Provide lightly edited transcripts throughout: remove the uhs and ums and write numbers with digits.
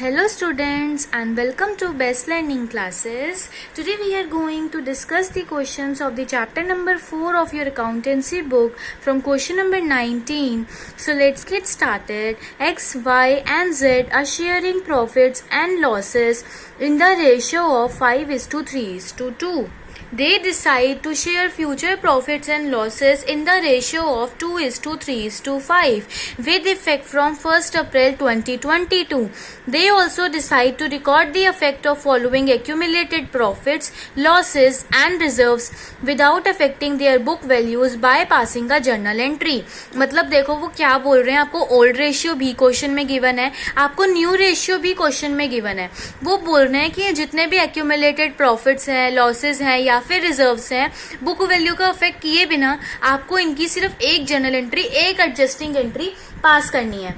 Hello students and welcome to Best Learning Classes. Today we are going to discuss the questions of the chapter number 4 of your accountancy book from question number 19. So let's get started. X, Y and Z are sharing profits and losses in the ratio of 5:3:2. They decide to share future profits and losses in the ratio of 2:3:5 with effect from 1st April 2022. They also decide to record the effect of following accumulated profits, losses and reserves without affecting their book values by passing a journal entry. मतलब देखो वो क्या बोल रहे हैं, आपको old ratio भी question में गिवन है, आपको न्यू रेशियो भी क्वेश्चन में गिवन है. वो बोल रहे हैं कि जितने भी accumulated profits हैं, losses हैं या फिर रिजर्व्स हैं, बुक वैल्यू का अफेक्ट किए बिना आपको इनकी सिर्फ एक जर्नल एंट्री, एक एडजस्टिंग एंट्री पास करनी है.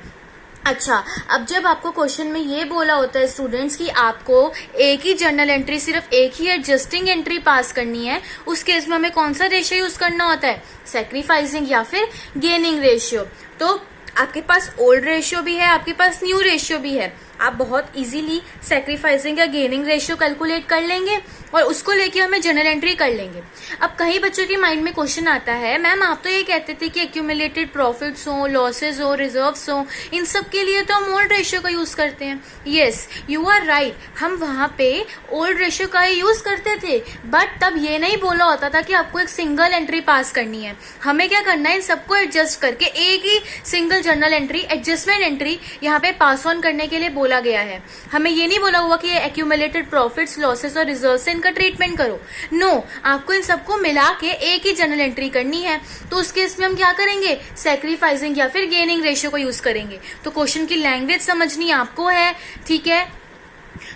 अच्छा, अब जब आपको क्वेश्चन में ये बोला होता है स्टूडेंट्स कि आपको एक ही जर्नल एंट्री, सिर्फ एक ही एडजस्टिंग एंट्री पास करनी है, उस केस में हमें कौन सा रेशियो यूज करना होता है? सैक्रिफाइसिंग या फिर गेनिंग रेशियो. तो आपके पास ओल्ड रेशियो भी है, आपके पास न्यू रेशियो भी है. आप बहुत इजीली सैक्रिफाइसिंग या गेनिंग रेशियो कैलकुलेट कर लेंगे और उसको लेके हमें जनरल एंट्री कर लेंगे. अब कई बच्चों के माइंड में क्वेश्चन आता है, मैम आप तो ये कहते थे कि एक्यूमुलेटेड प्रॉफिट्स हो, लॉसेज हो, रिजर्व्स हो, इन सब के लिए तो हम ओल्ड रेशियो का यूज करते हैं. यस, यू आर राइट, हम वहां पे ओल्ड रेशियो का ही यूज करते थे, बट तब ये नहीं बोला होता था कि आपको एक सिंगल एंट्री पास करनी है. हमें क्या करना है, इन सबको एडजस्ट करके एक ही single journal entry, adjustment entry यहाँ पे पास ऑन करने के लिए बोला गया है. हमें ये नहीं बोला हुआ कि ये एक्यूमुलेटेड प्रॉफिट्स, लॉसेस और रिजर्व से इनका ट्रीटमेंट करो. नो, आपको इन सबको मिला के एक ही जर्नल एंट्री करनी है. तो उस केस में हम क्या करेंगे? सैक्रिफाइसिंग या फिर गेनिंग रेशियो को यूज करेंगे. तो क्वेश्चन की लैंग्वेज समझनी आपको है, ठीक है.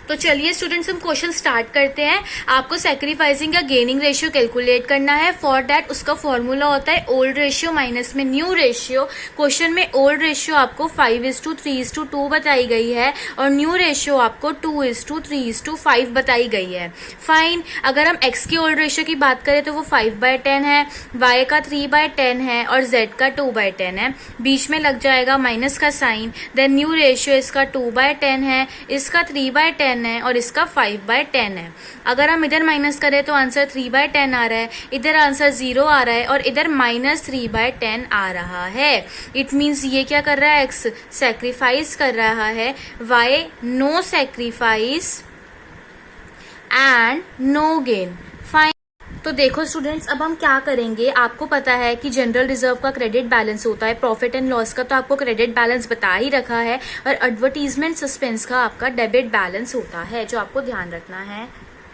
तो चलिए स्टूडेंट्स, हम क्वेश्चन स्टार्ट करते हैं. आपको सैक्रिफाइसिंग या गेनिंग रेशियो कैलकुलेट करना है. फॉर दैट उसका फॉर्मूला होता है ओल्ड रेशियो माइनस में न्यू रेशियो. क्वेश्चन में ओल्ड रेशियो आपको 5:3:2 बताई गई है और न्यू रेशियो आपको 2:3:5 बताई गई है. फाइन. अगर हम x की ओल्ड रेशियो की बात करें तो वो 5/10 है, y का 3/10 है और z का 2/10 है. बीच में लग जाएगा माइनस का साइन. देन न्यू रेशियो इसका 2/10 है, इसका 3/10 है और इसका 5/10 है. अगर हम इधर माइनस करें तो आंसर 3/10 आ रहा है, इधर आंसर 0 आ रहा है और इधर -3/10 आ रहा है. इट मीन्स ये क्या कर रहा है? x सैक्रिफाइस कर रहा है, y no sacrifice and no gain. Fine. तो देखो स्टूडेंट्स, अब हम क्या करेंगे, आपको पता है कि जनरल रिजर्व का क्रेडिट बैलेंस होता है, प्रॉफिट एंड लॉस का तो आपको क्रेडिट बैलेंस बता ही रखा है, और एडवर्टीजमेंट सस्पेंस का आपका डेबिट बैलेंस होता है जो आपको ध्यान रखना है.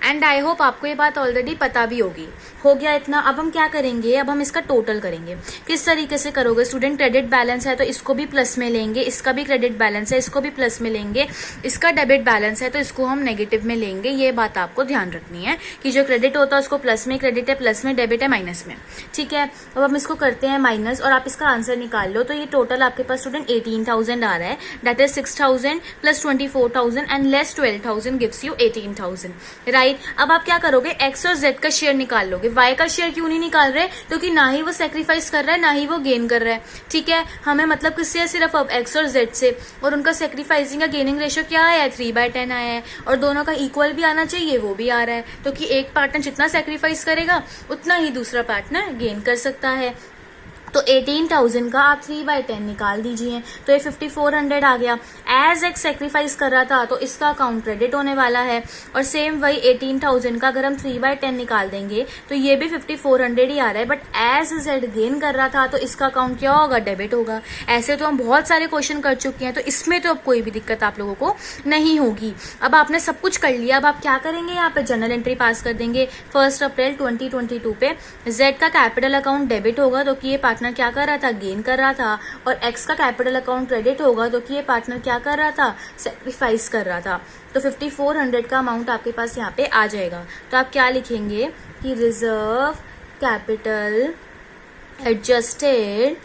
एंड आई होप आपको ये बात ऑलरेडी पता भी होगी. हो गया इतना. अब हम क्या करेंगे, अब हम इसका टोटल करेंगे. किस तरीके से करोगे स्टूडेंट? क्रेडिट बैलेंस है तो इसको भी प्लस में लेंगे, इसका भी क्रेडिट बैलेंस है, इसको भी प्लस में लेंगे, इसका डेबिट बैलेंस है तो इसको हम नेगेटिव में लेंगे. ये बात आपको ध्यान रखनी है कि जो क्रेडिट होता है उसको प्लस में क्रेडिट है, प्लस में डेबिट है, माइनस में. ठीक है. अब हम इसको करते हैं माइनस और आप इसका आंसर निकाल लो. तो ये टोटल आपके पास स्टूडेंट 18,000 आ रहा है. That is 6,000 plus 24,000 and less 12,000 gives you 18,000. Right. अब आप क्या करोगे? एक्स और जेड का शेयर निकाल लोगे. वाई का शेयर क्यों नहीं निकाल रहे? क्योंकि ना ही वो सैक्रिफाइस कर रहा है, ना ही वो गेन कर रहा है. ठीक है. हमें मतलब किससे है? सिर्फ अब एक्स और जेड से. और उनका सैक्रिफाइसिंग या गेनिंग रेशियो क्या आया है? 3/10 आया है. और दोनों का इक्वल भी आना चाहिए, वो भी आ रहा है. तो कि एक पार्टनर जितना सैक्रिफाइस करेगा उतना ही दूसरा पार्टनर गेन कर सकता है. तो 18,000 का आप 3/10 निकाल दीजिए तो ये 5,400 आ गया. एज एक्स सैक्रिफाइस कर रहा था तो इसका अकाउंट क्रेडिट होने वाला है. और सेम वही 18,000 का अगर हम 3/10 निकाल देंगे तो ये भी 5,400 ही आ रहा है. बट एज जेड गेन कर रहा था तो इसका अकाउंट क्या होगा? डेबिट होगा. ऐसे तो हम बहुत सारे क्वेश्चन कर चुके हैं तो इसमें तो अब कोई भी दिक्कत आप लोगों को नहीं होगी. अब आपने सब कुछ कर लिया. अब आप क्या करेंगे? यहाँ पे जर्नल एंट्री पास कर देंगे 1 अप्रैल 2022 पे. जेड का कैपिटल अकाउंट डेबिट होगा तो कि ये पार्टनर क्या कर रहा था? गेन कर रहा था. और एक्स का कैपिटल अकाउंट क्रेडिट होगा तो कि ये पार्टनर क्या कर रहा था? सैक्रिफाइस कर रहा था. तो 5,400 का अमाउंट आपके पास यहाँ पे आ जाएगा. तो आप क्या लिखेंगे कि reserve capital adjusted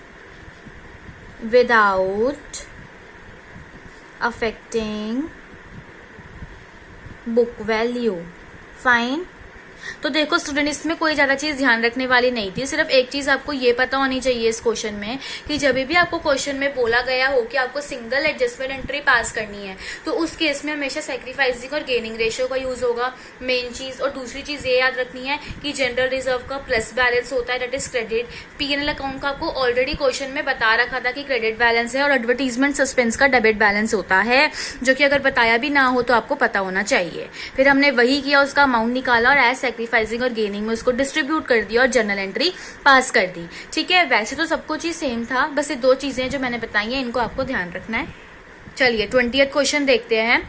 without affecting book value. Fine. तो देखो स्टूडेंट, इसमें कोई ज्यादा चीज ध्यान रखने वाली नहीं थी। सिर्फ एक चीज आपको ये पता होनी चाहिए इस क्वेश्चन में कि जब भी आपको क्वेश्चन में बोला गया हो कि आपको सिंगल एडजस्टमेंट एंट्री पास करनी है, तो उस केस में हमेशा सैक्रिफाइसिंग और गेनिंग रेशियो का यूज होगा, मेन चीज। और दूसरी चीज ये याद रखनी है कि जनरल रिजर्व का प्लस बैलेंस होता है, that is credit. PNL account का आपको ऑलरेडी क्वेश्चन में बता रखा था कि क्रेडिट बैलेंस है, और एडवर्टीजमेंट सस्पेंस का डेबिट बैलेंस होता है, जो कि अगर बताया भी ना हो तो आपको पता होना चाहिए। फिर हमने वही किया, उसका अमाउंट निकाला और एज सैक्रिफाइसिंग और गेनिंग में उसको डिस्ट्रीब्यूट कर दिया और जर्नल एंट्री पास कर दी। ठीक है, वैसे तो सब कुछ ही सेम था, बस ये दो चीजें जो मैंने बताई हैं इनको आपको ध्यान रखना है। चलिए 20th क्वेश्चन देखते हैं।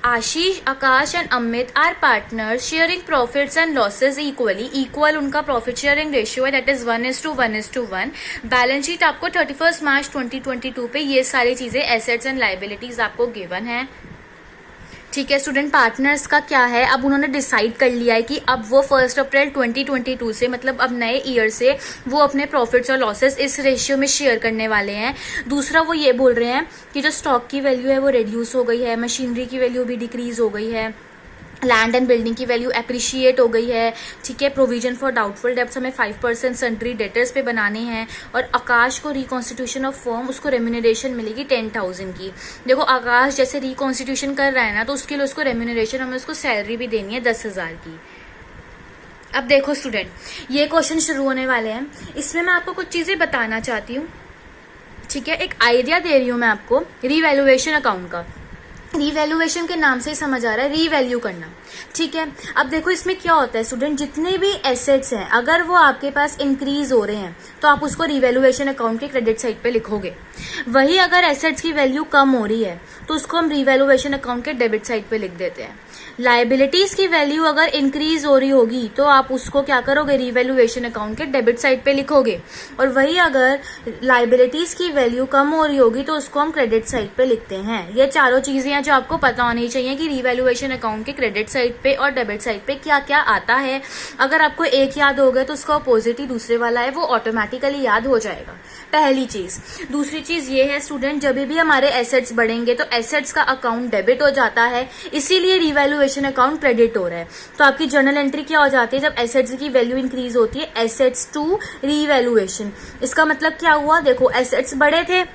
Ashish, Akash and Amit are partners sharing profits and losses equally. Equal उनका प्रॉफिट शेयरिंग रेशियो है, दैट इज 1:1:1। बैलेंस शीट आपको 31 मार्च 2022 पे ये सारी चीजें एसेट्स एंड लाइबिलिटीज आपको गिवन है। ठीक है स्टूडेंट, पार्टनर्स का क्या है, अब उन्होंने डिसाइड कर लिया है कि अब वो 1 अप्रैल 2022 से, मतलब अब नए ईयर से वो अपने प्रॉफिट्स और लॉसेस इस रेशियो में शेयर करने वाले हैं। दूसरा वो ये बोल रहे हैं कि जो स्टॉक की वैल्यू है वो रिड्यूस हो गई है, मशीनरी की वैल्यू भी डिक्रीज हो गई है, लैंड एंड बिल्डिंग की वैल्यू एप्रिशिएट हो गई है। ठीक है, प्रोविजन फॉर डाउटफुल डेब्ट्स हमें 5% सन्ड्री डेटर्स पे बनाने हैं। और आकाश को रिकॉन्स्टिट्यूशन ऑफ फर्म, उसको रेम्यूनरेशन मिलेगी 10,000 की। देखो आकाश जैसे रिकॉन्स्टिट्यूशन कर रहा है ना, तो उसके लिए उसको रेम्यूनरेशन, हमें उसको सैलरी भी देनी है 10,000 की। अब देखो स्टूडेंट, ये क्वेश्चन शुरू होने वाले हैं, इसमें मैं आपको कुछ चीजें बताना चाहती हूँ। ठीक है, एक आइडिया दे रही हूँ मैं आपको रीवैल्यूएशन अकाउंट का। रीवैल्यूएशन के नाम से ही समझ आ रहा है, रीवैल्यू करना। ठीक है, अब देखो इसमें क्या होता है स्टूडेंट, जितने भी एसेट्स हैं अगर वो आपके पास इंक्रीज हो रहे हैं तो आप उसको रीवैल्यूएशन अकाउंट के क्रेडिट साइड पे लिखोगे। वही अगर एसेट्स की वैल्यू कम हो रही है तो उसको हम रीवैल्यूएशन अकाउंट के डेबिट साइड पे लिख देते हैं। लाइबिलिटीज की वैल्यू अगर इंक्रीज हो रही होगी तो आप उसको क्या करोगे, रीवैल्यूएशन अकाउंट के डेबिट साइड पे लिखोगे। और वही अगर लाइबिलिटीज की वैल्यू कम हो रही होगी तो उसको हम क्रेडिट साइड पे लिखते हैं। ये चारों चीजें हैं जो आपको पता होनी चाहिए कि रीवैल्यूएशन अकाउंट के क्रेडिट साइड पे और डेबिट साइड पे क्या क्या आता है। अगर आपको एक याद हो गया तो उसका अपोजिट ही दूसरे वाला है, वो ऑटोमेटिकली याद हो जाएगा, पहली चीज। दूसरी चीज ये है स्टूडेंट, जब भी हमारे एसेट्स बढ़ेंगे तो एसेट्स का अकाउंट डेबिट हो जाता है, इसीलिए रीवैल्यूएशन अकाउंट क्रेडिट हो रहा है। तो आपकी जर्नल एंट्री क्या हो जाती है, जब एसेट्स की वैल्यू इंक्रीज होती है, एसेट्स टू रीवैल्यूएशन। इसका मतलब क्या हुआ, देखो एसेट्स बढ़े थे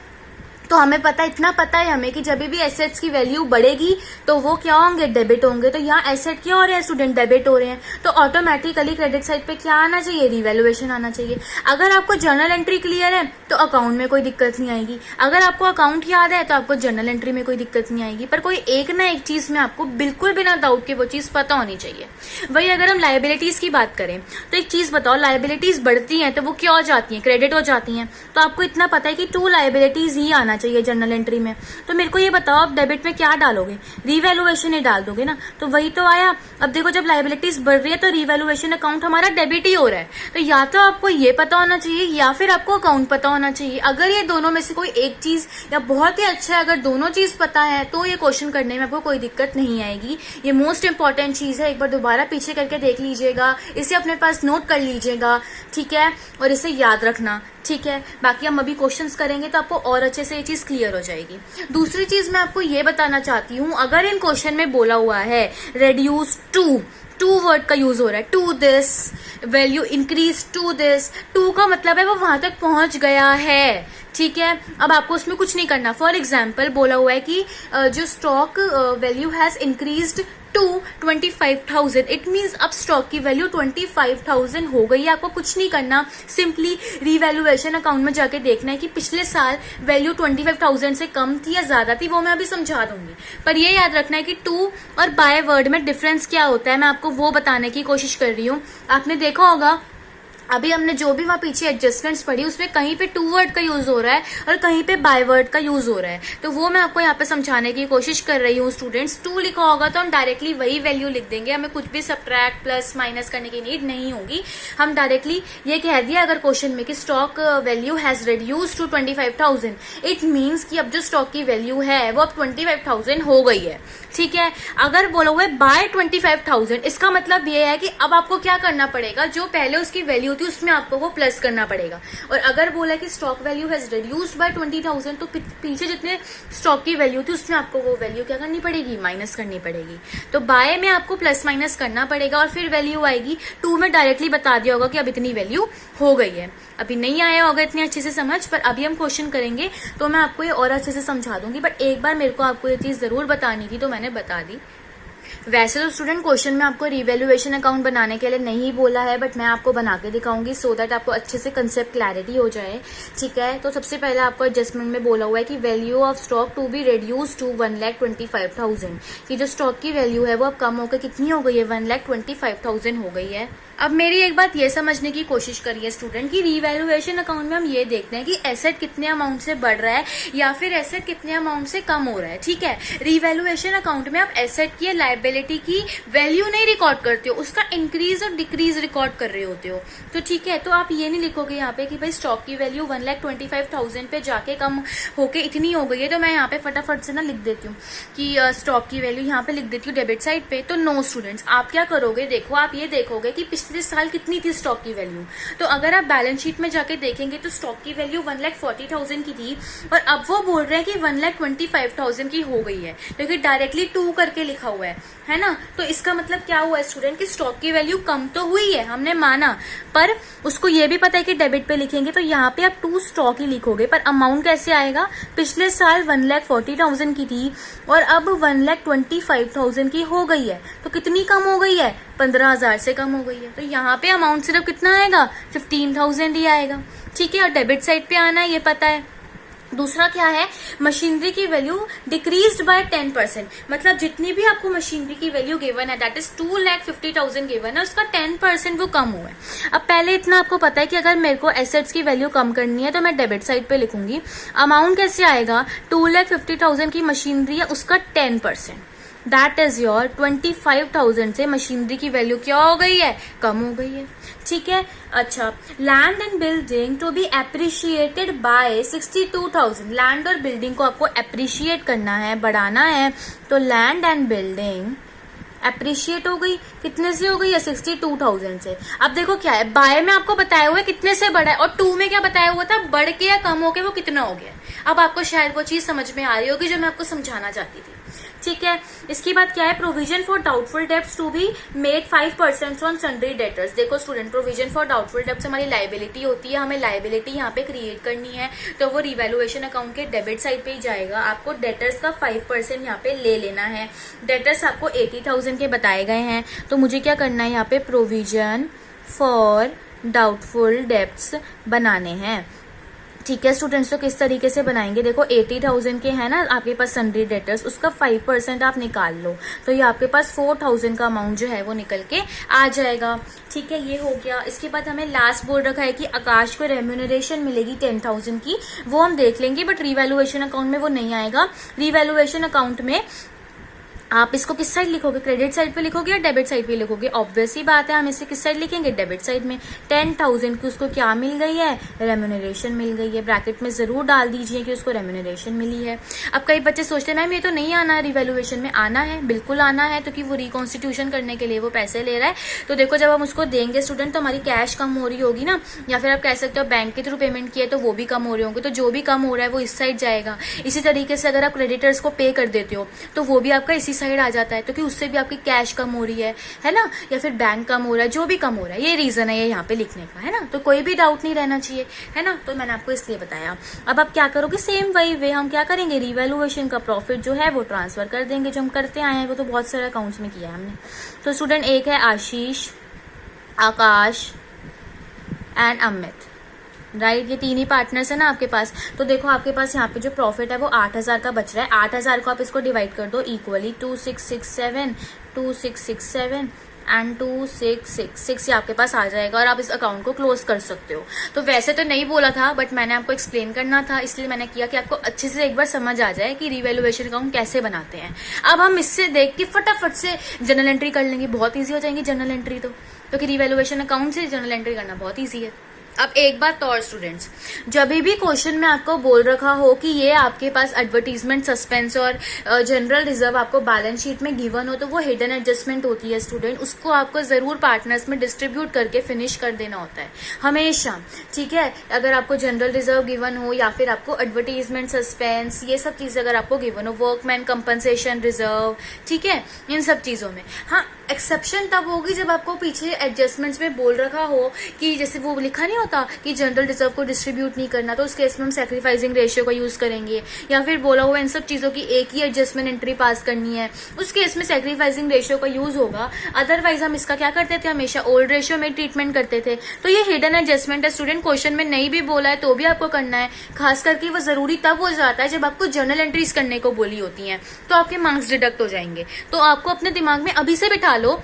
तो हमें पता, इतना पता है हमें कि जब भी एसेट्स की वैल्यू बढ़ेगी तो वो क्या होंगे, डेबिट होंगे। तो यहाँ एसेट क्या हो रहे हैं स्टूडेंट, डेबिट हो रहे हैं, तो ऑटोमेटिकली क्रेडिट साइड पे क्या आना चाहिए, रीवैल्यूएशन आना चाहिए। अगर आपको जर्नल एंट्री क्लियर है तो अकाउंट में कोई दिक्कत नहीं आएगी, अगर आपको अकाउंट याद है तो आपको जर्नल एंट्री में कोई दिक्कत नहीं आएगी। पर कोई एक ना एक चीज में आपको बिल्कुल बिना डाउट के वो चीज पता होनी चाहिए। वही अगर हम लाइबिलिटीज की बात करें तो एक चीज बताओ, लाइबिलिटीज बढ़ती हैं तो वो क्या हो जाती है, क्रेडिट हो जाती हैं। तो आपको इतना पता है कि 2 लाइबिलिटीज ही आना चाहिए जर्नल एंट्री में। तो मेरे को ये बताओ, आप डेबिट में क्या डालोगे, रीवैल्यूएशन ही डाल दोगे ना, तो वही तो आया। अब देखो जब लाइबिलिटीज बढ़ रही है तो रीवैल्यूएशन अकाउंट हमारा डेबिट ही हो रहा है। तो या तो आपको ये पता होना चाहिए या फिर आपको अकाउंट पता होना चाहिए। अगर ये दोनों में से कोई एक चीज, या बहुत ही अच्छा है अगर दोनों चीज पता है, तो ये क्वेश्चन करने में आपको कोई दिक्कत नहीं आएगी। ये मोस्ट इंपॉर्टेंट चीज है, एक बार दोबारा पीछे करके देख लीजिएगा, इसे अपने पास नोट कर लीजिएगा। ठीक है, और इसे याद रखना। ठीक है, बाकी हम अभी क्वेश्चंस करेंगे तो आपको और अच्छे से ये चीज क्लियर हो जाएगी। दूसरी चीज मैं आपको ये बताना चाहती हूँ, अगर इन क्वेश्चन में बोला हुआ है रेड्यूस टू वर्ड का यूज हो रहा है, to this value increase to this, to का मतलब है वो वहां तक पहुंच गया है। ठीक है, अब आपको उसमें कुछ नहीं करना। फॉर एग्जाम्पल बोला हुआ है कि जो stock value has increased to 25,000, it means अब स्टॉक की वैल्यू 25,000 हो गई है। आपको कुछ नहीं करना, सिंपली रीवैल्यूएशन अकाउंट में जाके देखना है कि पिछले साल वैल्यू 25,000 से कम थी या ज्यादा थी, वो मैं अभी समझा दूंगी। पर ये याद रखना है कि टू और बाय वर्ड में डिफरेंस क्या होता है, मैं आपको वो बताने की कोशिश कर रही हूँ। आपने देखा होगा अभी हमने जो भी वहां पीछे एडजस्टमेंट्स पढ़ी उसमें कहीं पे टू वर्ड का यूज हो रहा है और कहीं पे बाय वर्ड का यूज हो रहा है, तो वो मैं आपको यहाँ पे समझाने की कोशिश कर रही हूँ। स्टूडेंट्स, टू लिखा होगा तो हम डायरेक्टली वही वैल्यू लिख देंगे, हमें कुछ भी सब्ट्रैक्ट प्लस माइनस करने की नीड नहीं होगी। हम डायरेक्टली ये कह दिया अगर क्वेश्चन में कि stock value has reduce to 25,000, it means कि अब जो स्टॉक की वैल्यू है वो अब 25,000 हो गई है। ठीक है, अगर बोलो हुए बाय 25,000, इसका मतलब ये है कि अब आपको क्या करना पड़ेगा, जो पहले उसकी वैल्यू थी क्योंकि उसमें आपको वो प्लस करना पड़ेगा। और अगर बोला कि stock value has reduced by 20,000 तो पीछे जितने स्टॉक की वैल्यू थी उसमें आपको वो वैल्यू क्या करनी पड़ेगी, माइनस करनी पड़ेगी। तो बाय में आपको प्लस माइनस करना पड़ेगा और फिर वैल्यू आएगी। टू में डायरेक्टली बता दिया होगा कि अब इतनी वैल्यू हो गई है। अभी नहीं आया होगा इतनी अच्छे से समझ, पर अभी हम क्वेश्चन करेंगे तो मैं आपको ये और अच्छे से समझा दूंगी। बट एक बार मेरे को आपको ये चीज जरूर बतानी थी तो मैंने बता दी। वैसे तो स्टूडेंट क्वेश्चन में आपको रिवैल्यूएशन अकाउंट बनाने के लिए नहीं बोला है, बट मैं आपको बना के दिखाऊंगी सो दैट आपको अच्छे से कंसेप्ट क्लैरिटी हो जाए। ठीक है, तो सबसे पहले आपको एडजस्टमेंट में बोला हुआ है कि value of stock to be reduce to 1,25,000 की जो स्टॉक की वैल्यू है वो अब कम होकर कितनी हो गई है, 1,25,000 हो गई है। अब मेरी एक बात ये समझने की कोशिश करिए स्टूडेंट कि रिवैल्यूएशन अकाउंट में हम ये देखते हैं कि एसेट कितने अमाउंट से बढ़ रहा है या फिर एसेट कितने अमाउंट से कम हो रहा है। ठीक है, रिवैल्यूएशन अकाउंट में आप एसेट की लायबिलिटी की वैल्यू नहीं रिकॉर्ड करते हो, उसका इंक्रीज और डिक्रीज रिकॉर्ड कर रहे होते हो। तो ठीक है, तो आप ये नहीं लिखोगे यहाँ पे कि भाई स्टॉक की वैल्यू 1,25,000 पे जाके कम होके इतनी हो गई है। तो मैं यहाँ पे फटाफट से ना लिख देती हूँ कि स्टॉक की वैल्यू यहाँ पे लिख देती हूँ डेबिट साइड पे। तो नो स्टूडेंट्स, आप क्या करोगे, देखो आप ये देखोगे कि पिछले साल कितनी थी स्टॉक की वैल्यू। तो अगर आप बैलेंस शीट में जाके देखेंगे तो स्टॉक की वैल्यू 1,40,000 की थी और अब वो बोल रहे हैं कि 1,25,000 की हो गई है, क्योंकि डायरेक्टली 2 करके लिखा हुआ है ना। तो इसका मतलब क्या हुआ है स्टूडेंट कि स्टॉक की वैल्यू कम तो हुई है, हमने माना, पर उसको ये भी पता है कि डेबिट पे लिखेंगे तो यहाँ पे आप 2 स्टॉक ही लिखोगे, पर अमाउंट कैसे आएगा, पिछले साल 1,40,000 की थी और अब 1,25,000 की हो गई है। तो कितनी कम हो गई है, 15,000 से कम हो गई है। तो यहाँ पे अमाउंट सिर्फ कितना आएगा, 15,000 ही आएगा। ठीक है, और डेबिट साइड पे आना है ये पता है। दूसरा क्या है, मशीनरी की वैल्यू डिक्रीज्ड बाय 10%, मतलब जितनी भी आपको मशीनरी की वैल्यू गिवन है दैट इज 2,50,000 गिवन है, उसका 10% वो कम हुआ है। अब पहले इतना आपको पता है कि अगर मेरे को एसेट्स की वैल्यू कम करनी है तो मैं डेबिट साइड पे लिखूंगी। अमाउंट कैसे आएगा, 2,50,000 की मशीनरी है, उसका 10%, दैट इज योर 25,000 से मशीनरी की वैल्यू क्या हो गई है, कम हो गई है। ठीक है, अच्छा, land and building to be appreciated by 62,000, land और बिल्डिंग को आपको एप्रिशिएट करना है, बढ़ाना है। तो लैंड एंड बिल्डिंग एप्रिशिएट हो गई, कितने से हो गई है, 62,000 से। अब देखो क्या है, बाय में आपको बताया हुआ है कितने से बढ़ा है और 2 में क्या बताया हुआ था, बढ़ के या कम होके वो कितना हो गया। अब आपको शायद वो चीज समझ में आ रही होगी जो मैं आपको समझाना चाहती थी। ठीक है, इसकी बात क्या है, provision for doubtful debts to be made 5% on sundry debtors. देखो student, provision for doubtful debts हमारी लायबिलिटी होती है, हमें लायबिलिटी यहाँ पे क्रिएट करनी है तो वो रिवैल्यूएशन अकाउंट के डेबिट साइड पे ही जाएगा। आपको डेटर्स का 5% यहाँ पे ले लेना है। डेटर्स आपको 80,000 के बताए गए हैं, तो मुझे क्या करना है, यहाँ पे प्रोविजन फॉर डाउटफुल डेब्ट्स बनाने हैं। ठीक है स्टूडेंट्स, तो किस तरीके से बनाएंगे, देखो 80,000 के है ना आपके पास सन्ड्री डेटर्स, उसका 5% आप निकाल लो तो ये आपके पास 4,000 का अमाउंट जो है वो निकल के आ जाएगा। ठीक है, ये हो गया। इसके बाद हमें लास्ट बोल रखा है कि आकाश को रेम्यूनरेशन मिलेगी 10,000 की, वो हम देख लेंगे, बट रिवैल्यूएशन अकाउंट में वो नहीं आएगा। रिवैल्यूएशन अकाउंट में आप इसको किस साइड लिखोगे, क्रेडिट साइड पे लिखोगे या डेबिट साइड पे लिखोगे, ऑब्वियस ही बात है हम इसे किस साइड लिखेंगे, डेबिट साइड में। 10,000 की उसको क्या मिल गई है, रेम्यूनरेशन मिल गई है। ब्रैकेट में जरूर डाल दीजिए कि उसको रेम्यूनरेशन मिली है। अब कई बच्चे सोचते हैं मैम ये तो नहीं आना, रिवैल्यूएशन में आना है, बिल्कुल आना है, क्योंकि वो रिकॉन्स्टिट्यूशन करने के लिए वो पैसे ले रहा है। तो देखो जब हम उसको देंगे स्टूडेंट तो हमारी कैश कम हो रही होगी ना, या फिर आप कह सकते हो बैंक के थ्रू पेमेंट किए तो वो भी कम हो रहे होंगे, तो जो भी कम हो रहा है वो इस साइड जाएगा। इसी तरीके से अगर आप क्रेडिटर्स को पे कर देते हो तो वो भी आपका इसी साइड आ जाता है, क्योंकि उससे भी आपकी कैश कम हो रही है ना, या फिर बैंक कम हो रहा है, जो भी कम हो रहा है, ये रीजन है ये यहाँ पे लिखने का, है ना। तो कोई भी डाउट नहीं रहना चाहिए, है ना, तो मैंने आपको इसलिए बताया। अब आप क्या करोगे, सेम वही वे हम क्या करेंगे, रिवैल्यूएशन का प्रॉफिट जो है वो ट्रांसफर कर देंगे, जो हम करते आए हैं वो तो बहुत सारे अकाउंट्स में किया है हमने। तो स्टूडेंट एक है आशीष, आकाश एंड अमित, राइट, ये 3 ही पार्टनर्स है ना आपके पास। तो देखो आपके पास यहाँ पे जो प्रॉफिट है वो 8,000 का बच रहा है। 8,000 को आप इसको डिवाइड कर दो इक्वली, 2,667 2,667 एंड 2,666 ये आपके पास आ जाएगा और आप इस अकाउंट को क्लोज कर सकते हो। तो वैसे तो नहीं बोला था, बट मैंने आपको एक्सप्लेन करना था, इसलिए मैंने किया कि आपको अच्छे से एक बार समझ आ जाए कि रिवैल्यूएशन अकाउंट कैसे बनाते हैं। अब हम इससे देख के फटाफट से जर्नल एंट्री कर लेंगे, बहुत ईजी हो जाएंगी जर्नल एंट्री तो, क्योंकि रिवैल्यूएशन अकाउंट से जर्नल एंट्री करना बहुत ईजी है। अब एक बात और स्टूडेंट्स, जब भी क्वेश्चन में आपको बोल रखा हो कि ये आपके पास एडवर्टीजमेंट, सस्पेंस और जनरल रिजर्व आपको बैलेंस शीट में गिवन हो, तो वो हिडन एडजस्टमेंट होती है स्टूडेंट, उसको आपको जरूर पार्टनर्स में डिस्ट्रीब्यूट करके फिनिश कर देना होता है हमेशा, ठीक है। अगर आपको जनरल रिजर्व गिवन हो या फिर आपको एडवर्टीजमेंट, सस्पेंस, ये सब चीजें अगर आपको गिवन हो, वर्कमैन कंपनसेशन रिजर्व, ठीक है, इन सब चीजों में। हाँ, एक्सेप्शन तब होगी जब आपको पीछे एडजस्टमेंट्स में बोल रखा हो कि जैसे वो लिखा नहीं होता कि जनरल रिजर्व को डिस्ट्रीब्यूट नहीं करना, तो उस केस में हम सैक्रिफाइसिंग रेशियो का यूज करेंगे, या फिर बोला हुआ इन सब चीजों की एक ही एडजस्टमेंट एंट्री पास करनी है, उस केस में सैक्रिफाइसिंग रेशियो का यूज होगा। अदरवाइज हम इसका क्या करते थे, हमेशा ओल्ड रेशियो में ट्रीटमेंट करते थे। तो ये हिडन एडजस्टमेंट है स्टूडेंट, क्वेश्चन में नहीं भी बोला है तो भी आपको करना है। खास करके वो जरूरी तब हो जाता है जब आपको जर्नल एंट्रीज करने को बोली होती है, तो आपके मार्क्स डिडक्ट हो जाएंगे। तो आपको अपने दिमाग में अभी से बिठा लो,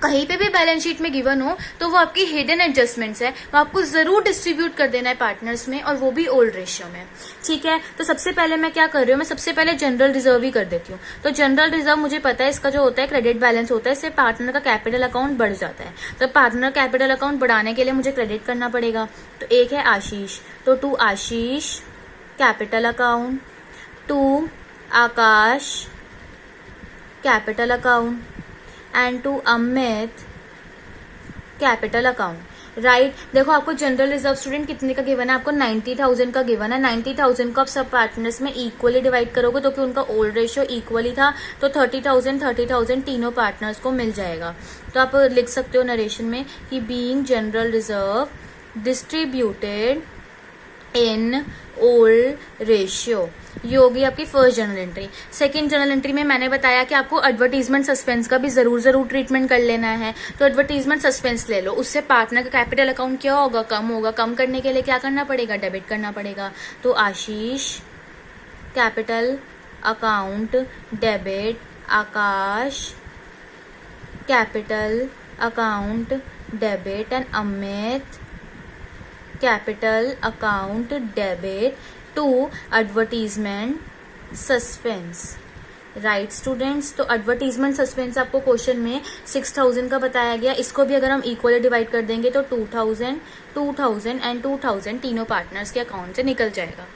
कहीं पे भी बैलेंस शीट में गिवन हो तो वो आपकी हिडन एडजस्टमेंट्स है, वो आपको जरूर डिस्ट्रीब्यूट कर देना है पार्टनर्स में, और वो भी ओल्ड रेशियो में, ठीक है। तो सबसे पहले मैं क्या कर रही हूँ, मैं सबसे पहले जनरल रिजर्व ही कर देती हूँ। तो जनरल रिजर्व मुझे पता है इसका जो होता है क्रेडिट बैलेंस होता है, इससे पार्टनर का कैपिटल अकाउंट बढ़ जाता है। तो पार्टनर कैपिटल अकाउंट बढ़ाने के लिए मुझे क्रेडिट करना पड़ेगा। तो एक है आशीष, तो to Ashish capital account, to Akash capital account, and to Amit capital account, right. देखो आपको जनरल रिजर्व स्टूडेंट कितने का गिवन है, आपको 90,000 का गिवन है। 90,000 को आप सब पार्टनर्स में इक्वली डिवाइड करोगे तो कि उनका ओल्ड रेशियो इक्वली था, तो 30,000 तीनों पार्टनर्स को मिल जाएगा। तो आप लिख सकते हो नरेशन में कि being general reserve distributed in old ratio, ये होगी आपकी first journal entry. Second journal entry में मैंने बताया कि आपको एडवर्टीजमेंट सस्पेंस का भी जरूर ट्रीटमेंट कर लेना है। तो एडवर्टीजमेंट सस्पेंस ले लो, उससे पार्टनर का कैपिटल अकाउंट क्या होगा, कम होगा। कम करने के लिए क्या करना पड़ेगा, डेबिट करना पड़ेगा। तो Ashish capital account debit, Akash capital account debit, and Amit capital account debit to advertisement suspense, right students. तो एडवर्टीजमेंट सस्पेंस आपको क्वेश्चन में 6,000 का बताया गया, इसको भी अगर हम इक्वली डिवाइड कर देंगे तो 2,000, 2,000 एंड 2,000 तीनों पार्टनर्स के अकाउंट से निकल जाएगा।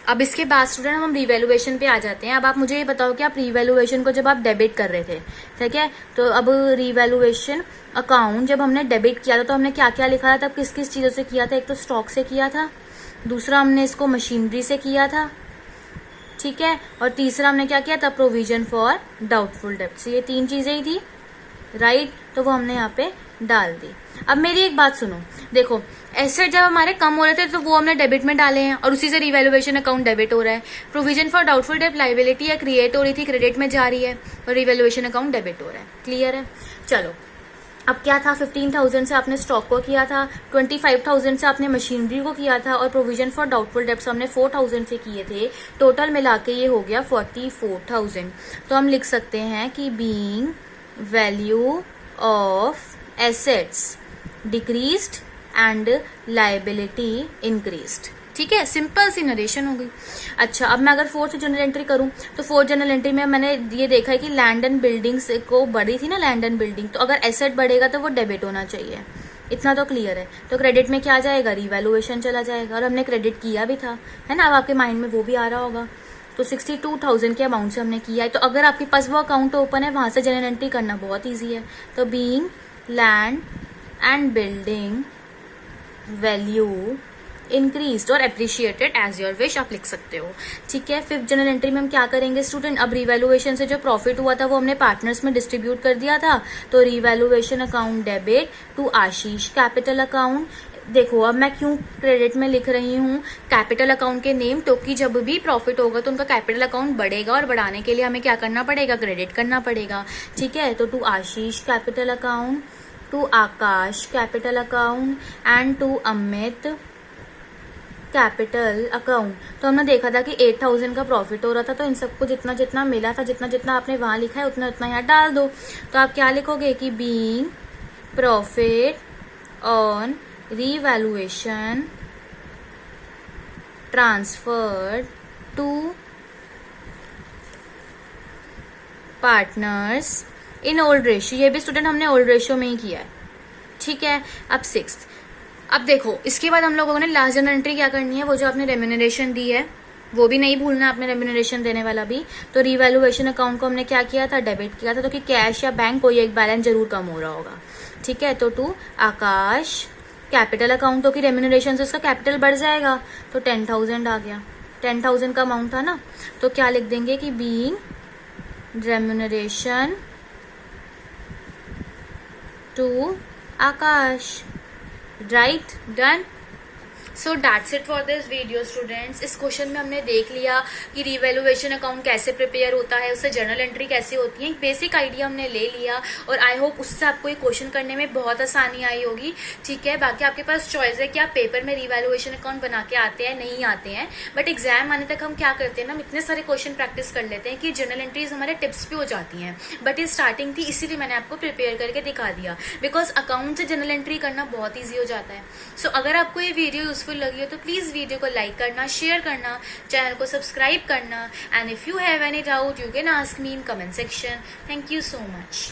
अब इसके बाद स्टूडेंट हम रिवैल्यूएशन पे आ जाते हैं। अब आप मुझे ये बताओ कि आप रिवैल्यूएशन को जब आप डेबिट कर रहे थे, ठीक है, तो अब रिवैल्यूएशन अकाउंट जब हमने डेबिट किया था तो हमने क्या क्या लिखा था, तब किस किस चीजों से किया था। एक तो स्टॉक से किया था, दूसरा हमने इसको मशीनरी से किया था, ठीक है, और तीसरा हमने क्या किया था, प्रोविजन फॉर डाउटफुल डेब्ट्स। ये तीन चीजें ही थी, राइट। तो वो हमने यहाँ पे डाल दी। अब मेरी एक बात सुनो, देखो एसेट जब हमारे कम हो रहे थे तो वो हमने डेबिट में डाले हैं और उसी से रिवैल्यूएशन अकाउंट डेबिट हो रहा है। प्रोविजन फॉर डाउटफुल डेब्ट लायबिलिटी या क्रिएट हो रही थी, क्रेडिट में जा रही है, और रिवैल्यूएशन अकाउंट डेबिट हो रहा है। क्लियर है। चलो अब क्या था, 15,000 से आपने स्टॉक को किया था, 25,000 से आपने मशीनरी को किया था, और प्रोविजन फॉर डाउटफुल डेब्ट्स हमने 4,000 से किए थे। टोटल मिला के ये हो गया 44,000। तो हम लिख सकते हैं कि being value of assets decreased and liability increased, ठीक है, सिंपल सी नरेशन हो गई। अच्छा, अब मैं अगर फोर्थ जनरल एंट्री करूं तो फोर्थ जनरल एंट्री में मैंने ये देखा है कि लैंड एंड बिल्डिंग्स को बढ़ी थी ना, लैंड एंड बिल्डिंग, तो अगर एसेट बढ़ेगा तो वो डेबिट होना चाहिए, इतना तो क्लियर है। तो क्रेडिट में क्या जाएगा, रिवैल्यूएशन चला जाएगा, और हमने क्रेडिट किया भी था, है ना, अब आपके माइंड में वो भी आ रहा होगा। तो 62,000 के अमाउंट से हमने किया है। तो अगर आपके पास वो अकाउंट ओपन है, वहां से जनरल एंट्री करना बहुत ईजी है। तो being land and building value increased और एप्रिशिएटेड एज योर विश, आप लिख सकते हो, ठीक है। फिफ्थ जनरल एंट्री में हम क्या करेंगे स्टूडेंट, अब रिवैल्यूएशन से जो प्रॉफिट हुआ था वो हमने पार्टनर्स में डिस्ट्रीब्यूट कर दिया था। तो revaluation account debit to Ashish capital account. देखो अब मैं क्यों क्रेडिट में लिख रही हूँ कैपिटल अकाउंट के नेम, क्योंकि जब भी प्रॉफिट होगा तो उनका कैपिटल अकाउंट बढ़ेगा, और बढ़ाने के लिए हमें क्या करना पड़ेगा, क्रेडिट करना पड़ेगा, ठीक है। तो to Ashish capital account, to Akash capital account, and to Amit capital account. तो हमने देखा था कि 8,000 का प्रॉफिट हो रहा था, तो इन सबको जितना जितना मिला था, जितना जितना आपने वहां लिखा है उतना उतना यहाँ डाल दो। तो आप क्या लिखोगे कि being profit on revaluation transferred to partners in old ratio. ये भी स्टूडेंट हमने ओल्ड रेशियो में ही किया है, ठीक है। अब सिक्स्थ, अब देखो इसके बाद हम लोगों ने लास्ट जर्नल एंट्री क्या करनी है, वो जो आपने रेम्यूनरेशन दी है वो भी नहीं भूलना आपने, रेम्यूनरेशन देने वाला भी। तो रिवैल्यूएशन अकाउंट को हमने क्या किया था, डेबिट किया था, तो कि कैश या बैंक कोई एक बैलेंस जरूर कम हो रहा होगा, ठीक है। तो टू आकाश कैपिटल अकाउंट, तो कि रेम्यूनरेशन से उसका कैपिटल बढ़ जाएगा, तो 10,000 आ गया, 10,000 का अमाउंट था ना, तो क्या लिख देंगे कि being remuneration to Akash, right, done. So that's it for this video students. इस क्वेश्चन में हमने देख लिया कि रिवैल्यूएशन अकाउंट कैसे प्रिपेयर होता है, उससे जर्नल एंट्री कैसे होती है, एक बेसिक आइडिया हमने ले लिया, और आई होप उससे आपको ये क्वेश्चन करने में बहुत आसानी आई होगी, ठीक है। बाकी आपके पास चॉइस है कि आप पेपर में रिवैल्यूएशन अकाउंट बना के आते हैं नहीं आते हैं, बट एग्जाम आने तक हम क्या करते हैं ना, हम इतने सारे क्वेश्चन प्रैक्टिस कर लेते हैं कि जर्नल एंट्रीज हमारे टिप्स भी हो जाती हैं। बट ये स्टार्टिंग थी, इसीलिए मैंने आपको प्रिपेयर करके दिखा दिया, बिकॉज अकाउंट से जर्नल एंट्री करना बहुत ईजी हो जाता है। सो अगर आपको ये वीडियो यूजफुल लगी हो तो प्लीज वीडियो को लाइक करना, शेयर करना, चैनल को सब्सक्राइब करना, and if you have any doubt you can ask me in comment section. Thank you so much.